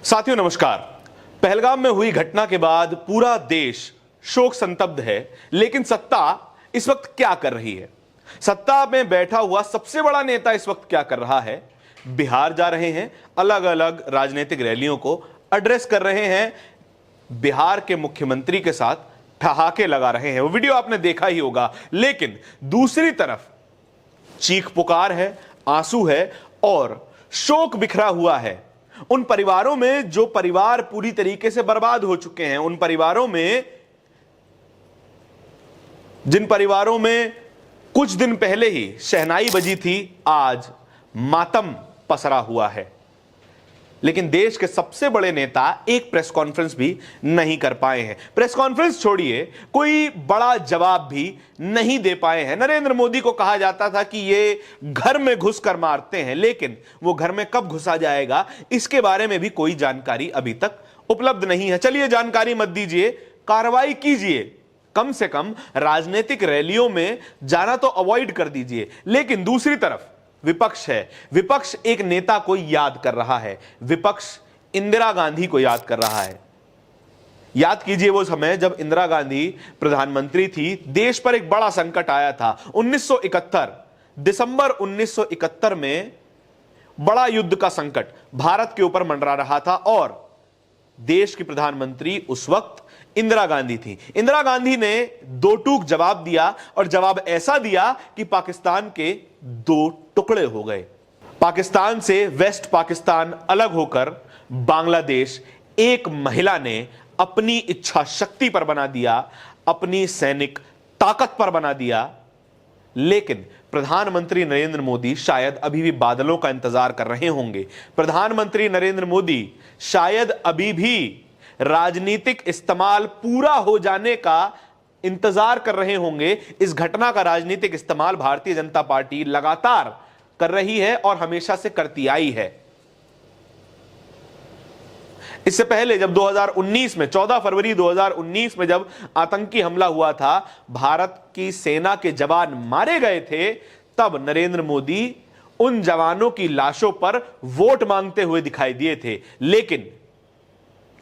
साथियों नमस्कार। पहलगाम में हुई घटना के बाद पूरा देश शोक संतप्त है, लेकिन सत्ता इस वक्त क्या कर रही है? सत्ता में बैठा हुआ सबसे बड़ा नेता इस वक्त क्या कर रहा है? बिहार जा रहे हैं, अलग अलग राजनीतिक रैलियों को एड्रेस कर रहे हैं, बिहार के मुख्यमंत्री के साथ ठहाके लगा रहे हैं। वो वीडियो आपने देखा ही होगा। लेकिन दूसरी तरफ चीख पुकार है, आंसू है और शोक बिखरा हुआ है उन परिवारों में जो परिवार पूरी तरीके से बर्बाद हो चुके हैं, उन परिवारों में जिन परिवारों में कुछ दिन पहले ही शहनाई बजी थी, आज मातम पसरा हुआ है। लेकिन देश के सबसे बड़े नेता एक प्रेस कॉन्फ्रेंस भी नहीं कर पाए हैं। प्रेस कॉन्फ्रेंस छोड़िए, कोई बड़ा जवाब भी नहीं दे पाए हैं। नरेंद्र मोदी को कहा जाता था कि ये घर में घुसकर मारते हैं, लेकिन वो घर में कब घुसा जाएगा इसके बारे में भी कोई जानकारी अभी तक उपलब्ध नहीं है। चलिए, जानकारी मत दीजिए, कार्रवाई कीजिए, कम से कम राजनीतिक रैलियों में जाना तो अवॉइड कर दीजिए। लेकिन दूसरी तरफ विपक्ष है। विपक्ष एक नेता को याद कर रहा है। विपक्ष इंदिरा गांधी को याद कर रहा है। याद कीजिए वो समय जब इंदिरा गांधी प्रधानमंत्री थी, देश पर एक बड़ा संकट आया था। 1971 दिसंबर 1971 में बड़ा युद्ध का संकट भारत के ऊपर मंडरा रहा था और देश की प्रधानमंत्री उस वक्त इंदिरा गांधी थी। इंदिरा गांधी ने दो टूक जवाब दिया और जवाब ऐसा दिया कि पाकिस्तान के दो टुकड़े हो गए। पाकिस्तान से वेस्ट पाकिस्तान अलग होकर बांग्लादेश एक महिला ने अपनी इच्छा शक्ति पर बना दिया, अपनी सैनिक ताकत पर बना दिया। लेकिन प्रधानमंत्री नरेंद्र मोदी शायद अभी भी बादलों का इंतजार कर रहे होंगे। प्रधानमंत्री नरेंद्र मोदी शायद अभी भी राजनीतिक इस्तेमाल पूरा हो जाने का इंतजार कर रहे होंगे। इस घटना का राजनीतिक इस्तेमाल भारतीय जनता पार्टी लगातार कर रही है और हमेशा से करती आई है। इससे पहले जब 2019 में 14 फरवरी 2019 में जब आतंकी हमला हुआ था, भारत की सेना के जवान मारे गए थे, तब नरेंद्र मोदी उन जवानों की लाशों पर वोट मांगते हुए दिखाई दिए थे। लेकिन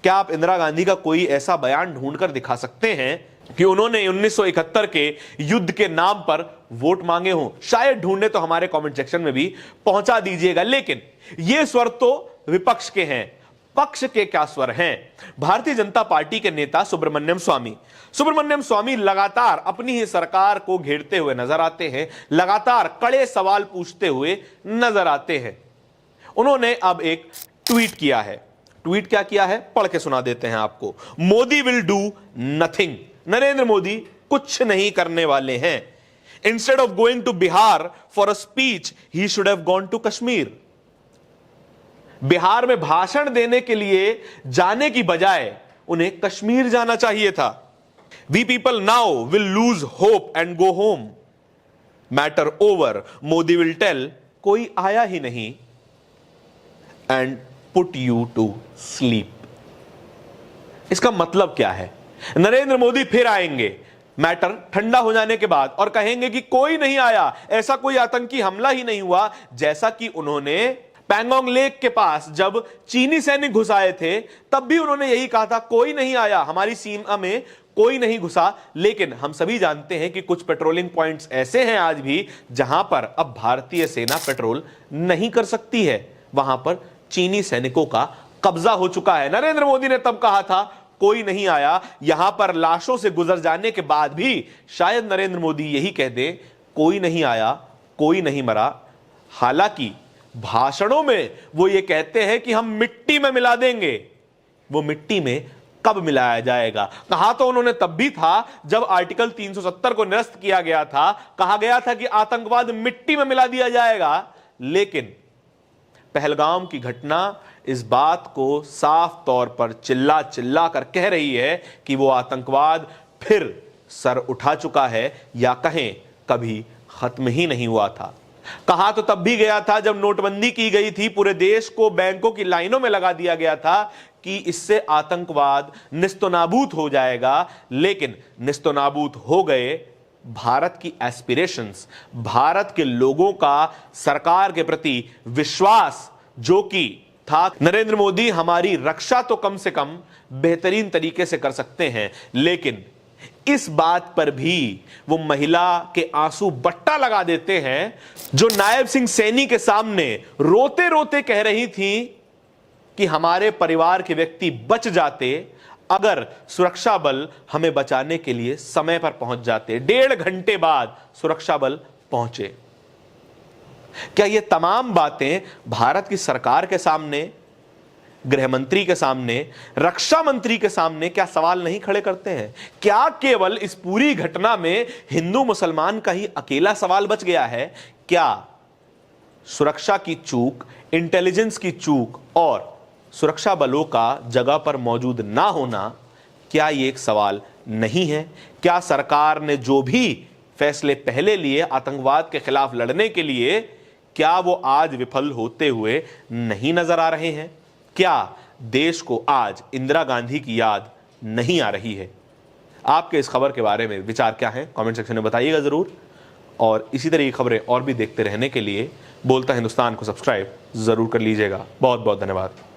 क्या आप इंदिरा गांधी का कोई ऐसा बयान ढूंढकर दिखा सकते हैं कि उन्होंने 1971 के युद्ध के नाम पर वोट मांगे हों? शायद ढूंढे तो हमारे कमेंट सेक्शन में भी पहुंचा दीजिएगा। लेकिन ये स्वर तो विपक्ष के हैं, पक्ष के क्या स्वर हैं? भारतीय जनता पार्टी के नेता सुब्रमण्यम स्वामी लगातार अपनी ही सरकार को घेरते हुए नजर आते हैं, लगातार कड़े सवाल पूछते हुए नजर आते हैं। उन्होंने अब एक ट्वीट किया है। ट्वीट क्या किया है, पढ़ के सुना देते हैं आपको। Modi will do nothing. Narendra Modi कुछ नहीं करने वाले हैं। Instead of going to Bihar for a speech, he should have gone to Kashmir. Bihar में भाषण देने के लिए जाने की बजाय उन्हें कश्मीर जाना चाहिए था। We people now will lose hope and go home. Matter over, Modi will tell, कोई आया ही नहीं, and put you to sleep. इसका मतलब क्या है? नरेंद्र मोदी फिर आएंगे मैटर ठंडा हो जाने के बाद और कहेंगे कि कोई नहीं आया, ऐसा कोई आतंकी हमला ही नहीं हुआ, जैसा कि उन्होंने पैंगोंग लेक के पास जब चीनी सैनिक घुस आए थे तब भी उन्होंने यही कहा था, कोई नहीं आया, हमारी सीमा में कोई नहीं घुसा। लेकिन हम सभी जानते हैं कि कुछ पेट्रोलिंग पॉइंट्स ऐसे हैं आज भी जहां पर अब भारतीय सेना पेट्रोल नहीं कर सकती है, वहां पर चीनी सैनिकों का कब्जा हो चुका है। नरेंद्र मोदी ने तब कहा था कोई नहीं आया। यहां पर लाशों से गुजर जाने के बाद भी शायद नरेंद्र मोदी यही कह दें, कोई नहीं आया, कोई नहीं मरा। हालांकि भाषणों में वो ये कहते हैं कि हम मिट्टी में मिला देंगे। वो मिट्टी में कब मिलाया जाएगा? कहा तो उन्होंने तब भी था जब आर्टिकल 370 को निरस्त किया गया था, कहा गया था कि आतंकवाद मिट्टी में मिला दिया जाएगा। लेकिन पहलगाम की घटना इस बात को साफ तौर पर चिल्ला चिल्ला कर कह रही है कि वो आतंकवाद फिर सर उठा चुका है, या कहें कभी खत्म ही नहीं हुआ था। कहा तो तब भी गया था जब नोटबंदी की गई थी, पूरे देश को बैंकों की लाइनों में लगा दिया गया था कि इससे आतंकवाद निस्तनाबूद हो जाएगा। लेकिन निस्तनाबूद हो गए भारत की एस्पिरेशंस, भारत के लोगों का सरकार के प्रति विश्वास जो कि था नरेंद्र मोदी हमारी रक्षा तो कम से कम बेहतरीन तरीके से कर सकते हैं, लेकिन इस बात पर भी वो महिला के आंसू बट्टा लगा देते हैं जो नायब सिंह सैनी के सामने रोते रोते कह रही थी कि हमारे परिवार के व्यक्ति बच जाते अगर सुरक्षा बल हमें बचाने के लिए समय पर पहुंच जाते। 1.5 घंटे बाद सुरक्षा बल पहुंचे। क्या ये तमाम बातें भारत की सरकार के सामने, गृह मंत्री के सामने, रक्षा मंत्री के सामने क्या सवाल नहीं खड़े करते हैं? क्या केवल इस पूरी घटना में हिंदू मुसलमान का ही अकेला सवाल बच गया है? क्या सुरक्षा की चूक, इंटेलिजेंस की चूक और सुरक्षा बलों का जगह पर मौजूद ना होना, क्या ये एक सवाल नहीं है? क्या सरकार ने जो भी फैसले पहले लिए आतंकवाद के खिलाफ लड़ने के लिए, क्या वो आज विफल होते हुए नहीं नजर आ रहे हैं? क्या देश को आज इंदिरा गांधी की याद नहीं आ रही है? आपके इस खबर के बारे में विचार क्या है? कमेंट सेक्शन में बताइएगा जरूर। और इसी तरह की खबरें और भी देखते रहने के लिए बोलता हिंदुस्तान को सब्सक्राइब जरूर कर लीजिएगा। बहुत बहुत धन्यवाद।